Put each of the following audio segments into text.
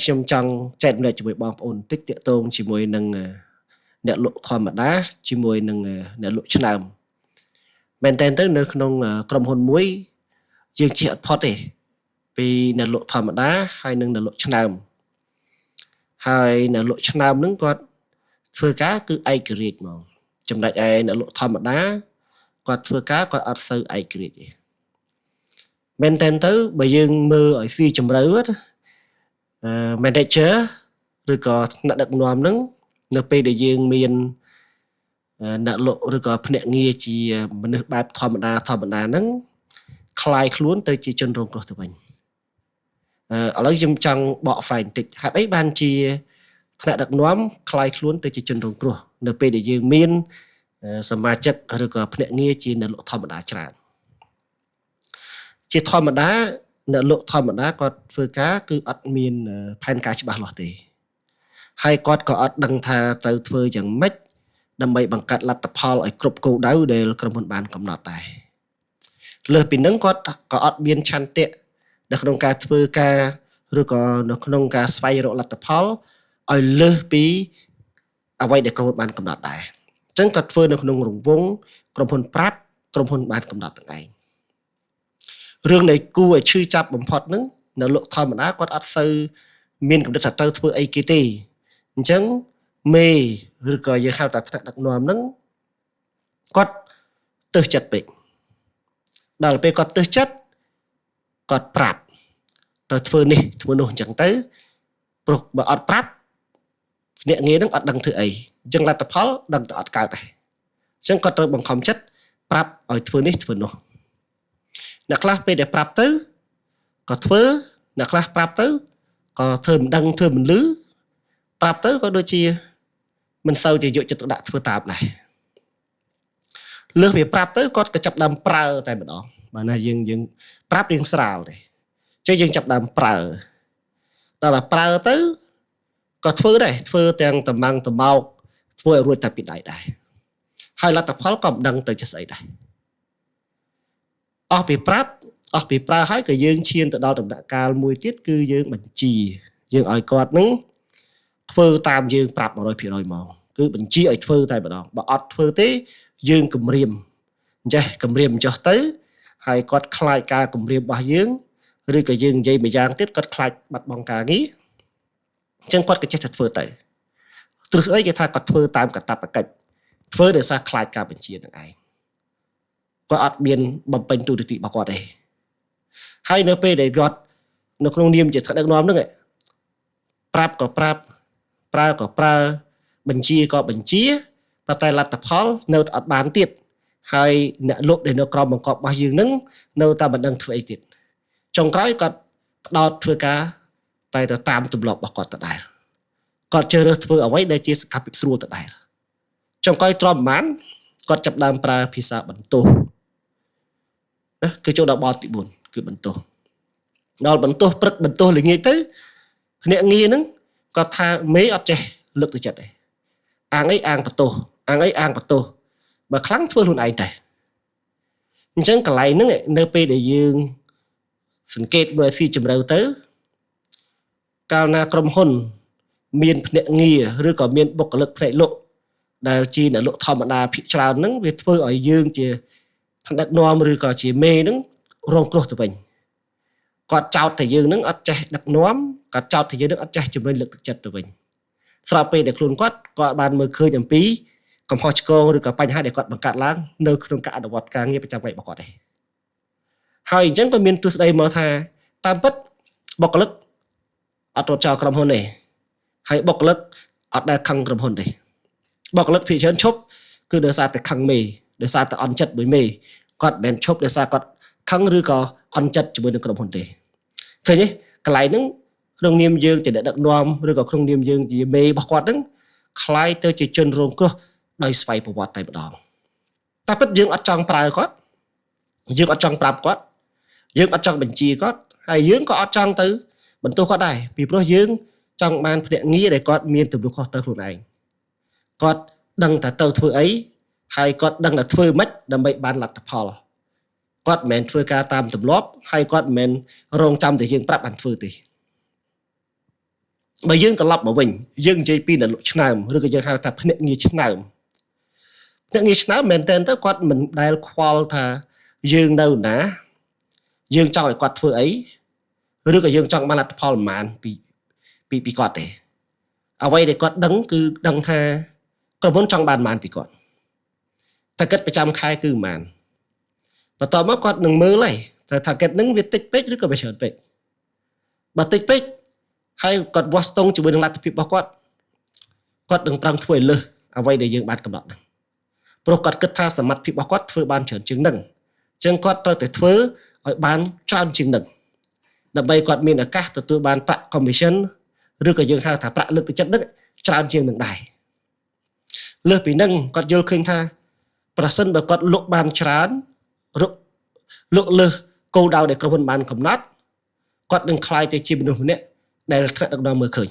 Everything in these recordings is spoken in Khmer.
ខ្ញុំចង់ចែករំលែកជាមួយបងប្អូនបន្តិចទាក់ទងជាមួយនឹងអ្នកលក់ធម្មតាជាមួយនឹងអ្នកលក់ឆ្នើមមែនតើទៅនៅក្នុងក្រុមហ៊ុនមួយយើងជិះអត់ផុតទេពីអ្នកលក់ធម្មតាហើយនឹងអ្នកលក់ឆ្នើមហើយអ្នកលក់ឆ្នើមហ្នឹងគាត់ធ្វើការគឺឯករាជ្យហ្មងចំណែកឯអ្នកលក់ធម្មតាគាត់ធ្វើការគាត់អត់សូវឯករាជ្យទេមែនតើទៅបើយើងមើលឲ្យស៊ីជម្រៅmanager ឬក៏ថ្នាក់ដឹកនាំហ្នឹងនៅពេលដែលយើងមានអ្នកលក់ឬក៏ភ្នាក់ងារជាមនុស្សបែបធម្មតាហ្នឹងคลายខ្លួនទៅជាជនរងគ្រោះទៅវិញឥឡូវខ្ញុំចង់បកស្រាយបន្តិចហេតុអីបានជាថ្នាក់ដឹកនាំคลายខ្លួនទៅជាជនរងគ្រោះនៅពេលដែលយើងមានសមាជិកឬក៏ភ្នាក់ងារជាអ្នកលក់ធម្មតាច្រើនជាធម្មតាអ្នកលក់ធម្មតាគាត់ធ្វើការគឺអត់មានផែនការច្បាស់លាស់ទេហើយគាត់ក៏អត់ដឹងថាត្រូវធ្វើយ៉ាងម៉េចដើម្បីបង្កើតលទ្ធផលឲ្យគ្រប់គោលដៅដែលក្រុមហ៊ុនបានកំណត់ដែរលើសពីនឹងគាត់ក៏អត់មានឆន្ទៈនៅក្នុងការធ្វើការឬក៏នៅក្នុងការស្វែងរកលទ្ធផលឲ្យលើសពីអ្វីដែលក្រុមហ៊ុនបានកំណត់ដែរអញ្ចឹងគាត់ធ្វើនៅក្នុងរង្វង់ក្រុមហ៊ុនប្រាប់ក្រុមហ៊ុនបានកំណត់ទាំងឯងរឿងដែលគួរឲ្យឈឺចាប់បំផុតហ្នឹងនៅលោកធម្មតាគាត់អត់សូវមានកំណត់ថាត្រូវធ្វើអីគេទេអញ្ចឹងមេឬក៏យើងហៅថាថ្នាក់ដឹកនាំហ្នឹងគាត់ទើសចិត្តពេកដល់ពេលគាត់ទើសចិត្តគាត់ប្រាប់ទៅធ្វើនេះធ្វើនោះអញ្ចឹងទៅព្រោះបើអត់ប្រាប់អ្នកងារហ្នឹងអត់ដឹងធ្វើអីអញ្ចឹងលទ្ធផលដឹងតែអត់កើតដែរអញ្ចឹងគាត់ត្រូវបង្ខំចិត្តប្រាប់ឲ្យធ្វើនេះធ្វើនោះអ្នកខ្លះពេលដែលប្រាប់ទៅក៏ធ្វើអ្នកខ្លះប្រាប់ទៅក៏ធ្វើមិនដឹងធ្វើមិនលឺប្រាប់ទៅក៏ដូចជាមិនសូវជាយកចិត្តទុកដាក់ធ្វើតាមដែរលើសពីប្រាប់ទៅគាត់ក៏ចាប់ដើមប្រើតែម្ដងបើណាយើងប្រាប់រៀងស្រាលទេចុះយើងចាប់ដើមប្រើដល់តែប្រើទៅក៏ធ្វើដែរធ្វើទាំងតម្ងត្មោកធ្វើឲ្យរួចតែពីដៃដែរហើយលទ្ធផលក៏មិនដឹងទៅជាស្អីដែរអស់ពីប្រាប់អស់ពីប្រើហើយក៏យើងឈានទៅដល់ដំណាក់កាលមួយទៀតគឺយើងបញ្ជាយើងឲ្យគាត់នឹងធ្វើតាមយើងប្រាប់ 100% មកគឺបញ្ជាឲ្យធ្វើតែម្ដងបើអត់ធ្វើទេយើងគម្រាមចេះគម្រាមចុះទៅហើយគាត់ខ្លាចការគម្រាមរបស់យើងឬក៏យើងនិយាយមួយយ៉ាងទៀតគាត់ខ្លាចបាត់បង់ការងារអញ្ចឹងគាត់ក៏ចេះតែធ្វើទៅទ្រឹស្ដីគេថាគាត់ធ្វើតាមកាតព្វកិច្ចធ្វើដោយសារខ្លាចការបញ្ជានឹងឯងគាត់អត់មានបំពេញទូនាទីរបស់គាត់ទេហើយនៅពេលដែលគាត់នៅក្នុងនាមជាថ្នាក់ដឹកនាំហ្នឹងប្រាប់ក៏ប្រាប់ប្រើក៏ប្រើបញ្ជាក៏បញ្ជាប៉ុន្តែលទ្ធផលនៅតែអត់បានទៀតហើយអ្នកលក់ដែលនៅក្រោមបង្គាប់របស់យើងហ្នឹងនៅតែមិនដឹងធ្វើអីទៀតចុងក្រោយគាត់ផ្ដោតធ្វើការតែទៅតាមទម្លាប់របស់គាត់ដដែលគាត់ជ្រើសរើសធ្វើអ្វីដែលជាសកម្មភាពស្រួលដដែលចុងក្រោយទ្រាំប្រហែលគាត់ចាប់ដើមប្រើភាសាបន្ទោសណាគឺចូលដល់បទទី4គឺបន្ទោសដល់បន្ទោសព្រឹកបន្ទោសល្ងាចទៅភ្នាក់ងារហ្នឹងគាត់ថាមេអត់ចេះលើកទឹកចិត្តទេអាងអីអាងបន្ទោសអាងអីអាងបន្ទោសបើខ្លាំងធ្វើខ្លួនឯងតែអញ្ចឹងកន្លែងហ្នឹងនៅពេលដែលយើងសង្កេតមើលស៊ីជម្រៅទៅកាលណាក្រុមហ៊ុនមានភ្នាក់ងារឬក៏មានបុគ្គលិកផ្នែកលក់ដែលជាអ្នកលក់ធម្មតាភាគច្រើនហ្នឹងវាធ្វើឲ្យយើងជាថ្នាក់ដឹកនាំឬក៏ជាមេហ្នឹងរងគ្រោះទៅវិញគាត់ចោទតែយើងហ្នឹងអត់ចេះដឹកនាំគាត់ចោទតែយើងហ្នឹងអត់ចេះជំរុញលើកទឹកចិត្តទៅវិញស្រាប់ពេលដែលខ្លួនគាត់បានមើលឃើញអំពីកំហុសឆ្គងឬក៏បញ្ហាដែលគាត់បង្កើតឡើងនៅក្នុងការអនុវត្តការងារប្រចាំថ្ងៃរបស់គាត់ដែរហើយអញ្ចឹងក៏មានទស្សនៈមកថាតាមពិតបុគ្គលិកអត់រត់ចោលក្រុមហ៊ុនទេហើយបុគ្គលិកអត់ដែលខឹងក្រុមហ៊ុនទេបុគ្គលិកភាគច្រើនឈប់គឺដោយសារតែខឹងមេដោយសារតែអន់ចិត្តមួយមេគាត់មិនមែនឈប់ដោយសារគាត់ខឹងឬក៏អន់ចិត្តជាមួយនឹងក្រុមហ៊ុនទេឃើញទេកន្លែងហ្នឹងក្នុងនាមយើងជាអ្នកដឹកនាំឬក៏ក្នុងនាមយើងជាមេរបស់គាត់ហ្នឹងคล้ายទៅជាជនរងគ្រោះដោយស្វ័យប្រវត្តិតែម្ដងតែពិតយើងអត់ចង់ប្រើគាត់យើងអត់ចង់ប្រាប់គាត់យើងអត់ចង់បញ្ជាគាត់ហើយយើងក៏អត់ចង់ទៅបន្ទោសគាត់ដែរពីព្រោះយើងចង់បានភ្នាក់ងារដែលគាត់មានទំនួលខុសត្រូវខ្លួនឯងគាត់ដឹងតែទៅធ្វើអីហើយគាត់ដឹងតែធ្វើម៉េចដើម្បីបានលទ្ធផលគាត់មិនមែនធ្វើការតាមទម្លាប់ហើយគាត់មិនមែនរងចាំតែយើងប្រាប់បានធ្វើទេ បើយើងត្រឡប់មកវិញយើងនិយាយពីអ្នកលក់ឆ្នើមឬក៏យើងហៅថាភ្នាក់ងារឆ្នើមមែនតើទៅគាត់មិនដែលខ្វល់ថាយើងនៅណាយើងចង់ឲ្យគាត់ធ្វើអីឬក៏យើងចង់បានលទ្ធផលប្រមាណពីគាត់ទេអ្វីដែលគាត់ដឹងគឺដឹងថាក្រុមហ៊ុនចង់បានប្រមាណពីគាត់តែគិតប្រចាំខែគឺប្រមាណបន្ទាប់មកគាត់នឹងមើលហើយថាគិតនឹងវាតិចពេកឬក៏វាច្រើនពេកបើតិចពេកហើយគាត់វាស់ស្ទង់ជាមួយនឹងលទ្ធភាពរបស់គាត់នឹងប្រឹងធ្វើឲ្យលើសអ្វីដែលយើងបានកំណត់ហ្នឹងព្រោះគាត់គិតថាសមត្ថភាពរបស់គាត់ធ្វើបានច្រើនជាងហ្នឹងអញ្ចឹងគាត់ត្រូវតែធ្វើឲ្យបានច្រើនជាងហ្នឹងដើម្បីគាត់មានឱកាសទទួលបានប្រាក់ commission ឬក៏យើងហៅថាប្រាក់លើកទឹកចិត្តហ្នឹងច្រើនជាងនឹងដែរលើសពីហ្នឹងគាត់យល់ឃើញថាប្រសិនបើគាត់លក់បានច្រើនលក់លើសគោលដៅដែលក្រុមហ៊ុនបានកំណត់គាត់នឹងក្លាយទៅជាមនុស្សម្នាក់ដែលថ្នាក់ដឹកនាំមើលឃើញ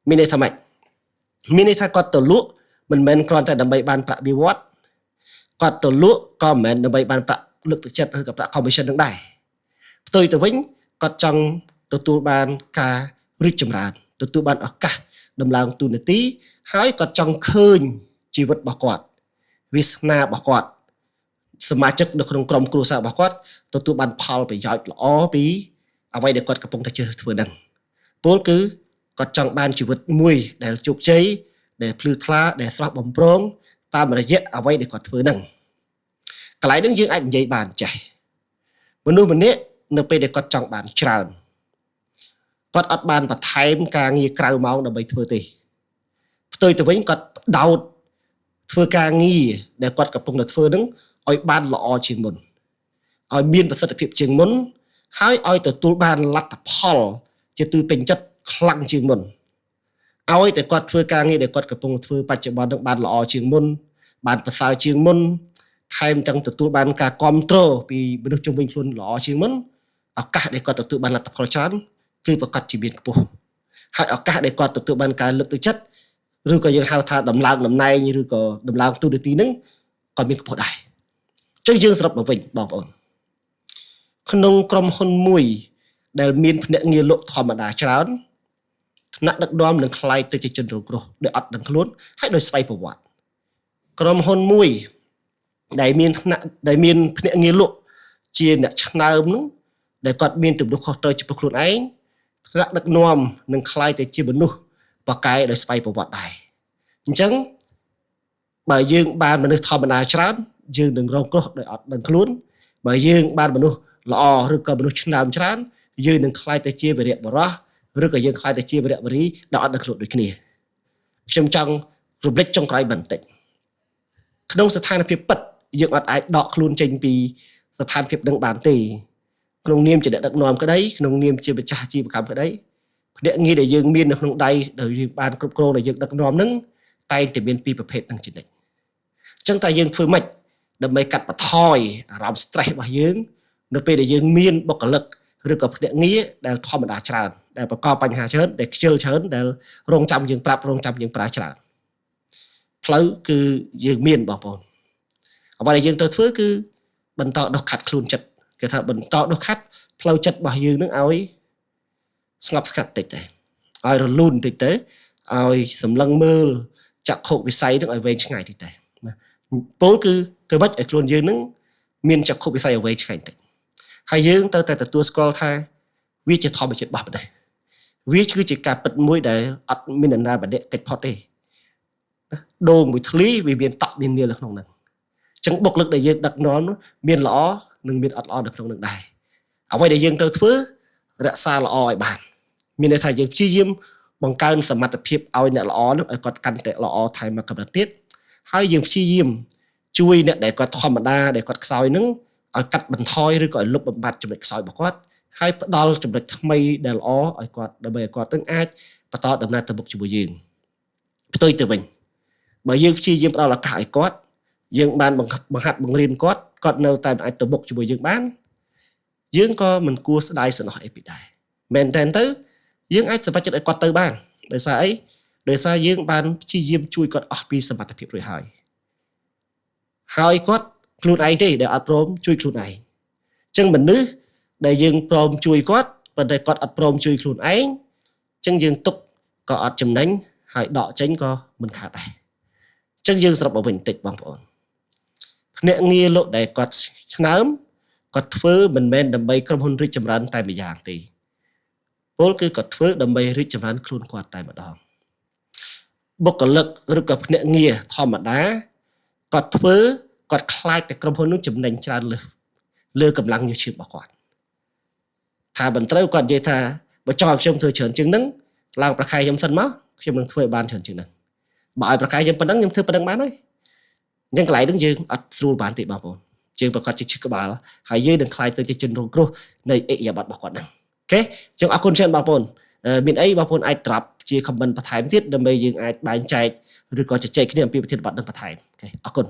មានន័យថាម៉េចមានន័យថាគាត់ទៅលក់មិនមែនគ្រាន់តែដើម្បីបានប្រាក់បៀវត្សគាត់ទៅលក់ក៏មិនមែនដើម្បីបានប្រាក់លើកទឹកចិត្តឬក៏ប្រាក់ commission នឹងដែរផ្ទុយទៅវិញគាត់ចង់ទទួលបានការរីកចម្រើនទទួលបានឱកាសដំឡើងទូនាទីហើយគាត់ចង់ឃើញជីវិតរបស់គាត់វាសនារបស់គាត់សមាជិកនៅក្នុងក្រុមគ្រួសាររបស់គាត់ទទួលបានផលប្រយោជន៍ល្អពីអ្វីដែលគាត់កំពុងតែជ្រើសរើសធ្វើហ្នឹងពលគឺគាត់ចង់បានជីវិតមួយដែលជោគជ័យដែលភ្លឺថ្លាដែលស្រស់បំព្រងតាមរយៈអ្វីដែលគាត់ធ្វើហ្នឹងកន្លែងហ្នឹងយើងអាចនិយាយបានចេះមនុស្សម្នាក់នៅពេលដែលគាត់ចង់បានច្រើនគាត់អត់បានបន្ថែមការងារក្រៅម៉ោងដើម្បីធ្វើទេផ្ទុយទៅវិញគាត់ដោតធ្វើការងារដែលគាត់កំពុងតែធ្វើហ្នឹងឲ្យបានល្អជាងមុនឲ្យមានប្រសិទ្ធភាពជាងមុនហើយឲ្យទទួលបានលទ្ធផលជាទីពេញចិត្តខ្លាំងជាងមុនឲ្យតែគាត់ធ្វើការងារដែលគាត់កំពុងធ្វើបច្ចុប្បន្ននឹងបានល្អជាងមុនបានប្រសើរជាងមុនថែមទាំងទទួលបានការគ្រប់គ្រងពីមនុស្សជុំវិញខ្លួនល្អជាងមុនឱកាសដែលគាត់ទទួលបានលទ្ធផលច្រើនគឺប្រកាសជាមានខ្ពស់ហើយឱកាសដែលគាត់ទទួលបានការលើកទឹកចិត្តឬក៏យើងហៅថាដំឡើងតំណែងឬក៏ដំឡើងទូនាទីហ្នឹងក៏មានខ្ពស់ដែរអញ្ចឹងយើងសរុបមកវិញបងប្អូនក្នុងក្រុមហ៊ុនមួយដែលមានភ្នាក់ងារលក់ធម្មតាច្រើនថ្នាក់ដឹកនាំនឹងខ្លាយទៅជាជនរងគ្រោះដោយអត់ដឹងខ្លួនហើយដោយស្វ័យប្រវត្តិក្រុមហ៊ុនមួយដែលមានភ្នាក់ងារលក់ជាអ្នកឆ្នើមនោះដែលគាត់មានទំនួលខុសត្រូវចំពោះខ្លួនឯងថ្នាក់ដឹកនាំនឹងខ្លាយទៅជាមនុស្សបកែដោយស្វ័យប្រវត្តិដែរអញ្ចឹងបើយើងបានមនុស្សធម្មតាច្រើនយើងនឹងរងគ្រោះដោយអត់ដឹងខ្លួនបើយើងបានមនុស្សល្អឬក៏មនុស្សឆ្នើមច្រើនយើងនឹងខ្លាយទៅជាវីរៈបុរសឬក៏យើងខ្លាយទៅជាវីរៈវរីដែលអត់ដឹងខ្លួនដូចគ្នាខ្ញុំចង់រំលឹកចុងក្រោយបន្តិចក្នុងស្ថានភាពពិតយើងអត់អាចដកខ្លួនចេញពីស្ថានភាពនឹងបានទេក្នុងនាមជាអ្នកដឹកនាំក្តីក្នុងនាមជាម្ចាស់អាជីវកម្មក្តីភ្នាក់ងារដែលយើងមាននៅក្នុងដៃដែលយើងបានគ្រប់គ្រងដែលយើងដឹកនាំនឹងតែងតែមានពីរប្រភេទនឹងជានិច្ចអញ្ចឹងតើយើងធ្វើម៉េចដើម្បីកាត់បន្ថយអារម្មណ៍ stress របស់យើងនៅពេលដែលយើងមានបុគ្គលិកឬក៏ភ្នាក់ងារដែលធម្មតាច្រើនដែលបង្កបញ្ហាច្រើនដែលខ្ជិលច្រើនដែលរងចាំយើងប្រាប់រងចាំយើងប្រើច្រើនផ្លូវគឺយើងមានបងប្អូនអ្វីដែលយើងត្រូវធ្វើគឺបន្តដុសខាត់ខ្លួនចិត្តគេថាបន្តដុសខាត់ផ្លូវចិត្តរបស់យើងនឹងឲ្យស្ងប់ស្ងាត់តិចទៅឲ្យរលូនតិចទៅឲ្យសម្លឹងមើលចក្ខុវិស័យនឹងឲ្យវែងឆ្ងាយតិចទៅពលគឺធ្វើម៉េចឲ្យខ្លួនយើងនឹងមានចក្ខុវិស័យឲ្យវែងឆ្ងាយតិចហើយយើងត្រូវតែទទួលស្គាល់ថាវាជាធម្មជាតិរបស់ប៉ុណ្ណេះវាគឺជាការពិតមួយដែលអត់មាននរណាម្នាក់កិច្ចផុតទេដូងមួយធ្លីវាមានតក់មាននាលនៅក្នុងហ្នឹងអញ្ចឹងបុគ្គលិកដែលយើងដឹកនាំមានល្អនិងមានអត់ល្អនៅក្នុងហ្នឹងដែរអ្វីដែលយើងត្រូវធ្វើរក្សាល្អឲ្យបានមានន័យថាយើងព្យាយាមបង្កើនសមត្ថភាពឲ្យអ្នកល្អនោះឲ្យគាត់កាន់តែល្អថែមមកកម្រិតទៀតហើយយើងព្យាយាមជួយអ្នកដែលគាត់ធម្មតាដែលគាត់ខ្សោយហ្នឹងឲ្យកាត់បន្ថយឬក៏ឲ្យលុបបំបាត់ចំណុចខ្សោយរបស់គាត់ហើយផ្ដល់ចំណុចថ្មីដែលល្អឲ្យគាត់ដើម្បីឲ្យគាត់នឹងអាចបន្តដំណើរទៅមុខជាមួយយើងផ្ទុយទៅវិញបើយើងព្យាយាមផ្ដល់ឱកាសឲ្យគាត់យើងបានបង្ហាត់បង្រៀនគាត់នៅតែអាចទៅមុខជាមួយយើងបានយើងក៏មិនគួរស្ដាយសំណោះអីពីដែរមែនតើទៅយើងអាចសម្រេចចិត្តឲ្យគាត់ទៅបានដោយសារអីដោយសារយើងបានព្យាយាមជួយគាត់អស់ពីសមត្ថភាពរួចហើយគាត់ខ្លួនឯងទេដែលអត់ព្រមជួយខ្លួនឯងអញ្ចឹងមនុស្សដែលយើងព្រមជួយគាត់ប៉ុន្តែគាត់អត់ព្រមជួយខ្លួនឯង ចឹងយើងទុកក៏អត់ចំណេញហើយដកចេញក៏មិនខាតដែរចឹងយើងសរុបមកវិញបន្តិចបងប្អូនភ្នាក់ងារលោកដែលគាត់ឆ្នើមគាត់ធ្វើមិនមែនដើម្បីក្រុមហ៊ុនរីកចម្រើនតែម្យ៉ាងទេពលគឺគាត់ធ្វើដើម្បីរីកចម្រើនខ្លួនគាត់តែម្ដងបុគ្គលិកឬក៏ភ្នាក់ងារធម្មតាគាត់ធ្វើគាត់ខ្លាចតែក្រុមហ៊ុននោះចំណេញច្រើនលើកម្លាំងញើសឈាមរបស់គាត់ថាមិនត្រូវគាត់និយាយថាបើចង់ឲ្យខ្ញុំធ្វើច្រើនជាងហ្នឹងឡើងប្រខែខ្ញុំសិនមកខ្ញុំនឹងធ្វើឲ្យបានច្រើនជាងហ្នឹងបើឲ្យប្រខែខ្ញុំប៉ុណ្ណឹងខ្ញុំធ្វើប៉ុណ្ណឹងបានហើយអញ្ចឹងកន្លែងហ្នឹងយើងអត់ស្រួលបានទេបងប្អូនយើងប្រកាសជាឈឺក្បាលហើយយើងនឹងខ្លាយទៅជាជនរងគ្រោះនៃអិយាប័ត្ររបស់គាត់ហ្នឹងអូខេអញ្ចឹងអរគុណច្រើនបងប្អូនមានអីបងប្អូនអាចត្រាប់ជា comment បន្ថែមទៀតដើម្បីយើងអាចបែងចែកឬក៏ជជែកគ្នាអំពីប្រធានបទនឹងបន្ថែមអូខេអរគុណ